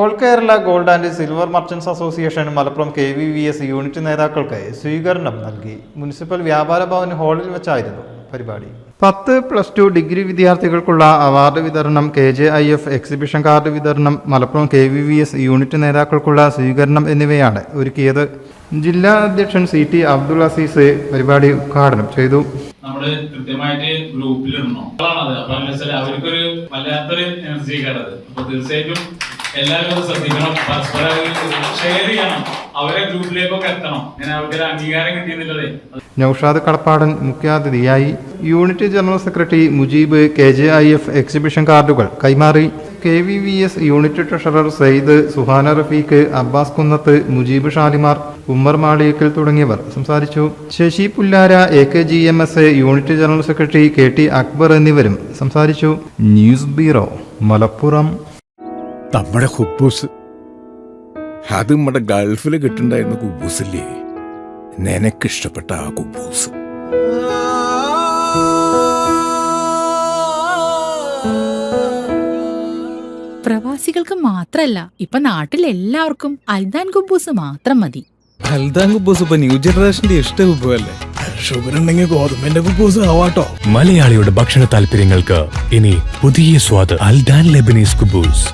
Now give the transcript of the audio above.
All Kerala gold and silver merchants association Malappuram KVVS unit നേതാക്കൾക്ക് സ്വീകരണം നൽകി. മുനിസിപ്പൽ വ്യാപാര ഭവൻ ഹാളിൽ വെച്ചായിരുന്നു പരിപാടി. 10+2 ഡിഗ്രി വിദ്യാർത്ഥികൾക്കുള്ള അവാർഡ് വിതരണം, KJIF എക്സിബിഷൻ കാർഡ് വിതരണം, മലപ്പുറം KVVS യൂണിറ്റ് നേതാക്കൾക്കുള്ള സ്വീകരണം എന്നിവയാണ് ഒരുക്കിയത്. ജില്ലാ അധ്യക്ഷൻ CT അബ്ദുൾ അസീസ് പരിപാടി ഉദ്ഘാടനം ചെയ്തു. നമ്മള് കൃത്യമായിട്ട് ഗ്രൂപ്പിലിടണോ അവർക്കൊരു വല്ലാത്തൊരു എനർജി കാരത്. അപ്പൊ തീർച്ചയായിട്ടും എല്ലാവരും ശ്രദ്ധിക്കണം, പരസ്പരം ഷെയർ ചെയ്യണം, അവരെ ഗ്രൂപ്പിലേക്കൊക്കെ എത്തണം. ഞാൻ അവർക്കൊരു അംഗീകാരം കിട്ടിയെന്നുള്ളതേ. നൌഷാദ് കടപ്പാടൻ മുഖ്യാതിഥിയായി. Unit general secretary Mujeeb KJIF exhibition കാർഡുകൾ കൈമാറി. KVVS unit treasurer Sayyid, Suhana Rafeeq, Abbas Kunnath, Mujeeb Shalimar, Ummer Maliyakkal തുടങ്ങിയവർ സംസാരിച്ചു. Sasi Pullara, AKGMS unit general secretary KT Akbar എന്നിവരും സംസാരിച്ചു. News bureau, Malappuram. നമ്മുടെ കുബൂസ് അത് നമ്മുടെ ഗൾഫിൽ കിട്ടുണ്ടായിരുന്ന കുബൂസില്ലേ, നിനക്കിഷ്ടപ്പെട്ട ആ കുബൂസ്. പ്രവാസികൾക്ക് മാത്രല്ല, ഇപ്പൊ നാട്ടിൽ എല്ലാവർക്കും അൽദാൻ കുബൂസ് മാത്രം മതി. അൽദാൻ കുബൂസ് ഇപ്പൊ ന്യൂ ജനറേഷന്റെ ഇഷ്ട കുബുവല്ലേ. ഷുഗർ ഉണ്ടെങ്കിൽ ഗോതമ്പിന്റെ കുബൂസ് ആവാട്ടോ. മലയാളിയുടെ ഭക്ഷണ താല്പര്യങ്ങൾക്ക് ഇനി പുതിയ സ്വാദ്. അൽദാൻ ലെബനീസ് കുബൂസ്.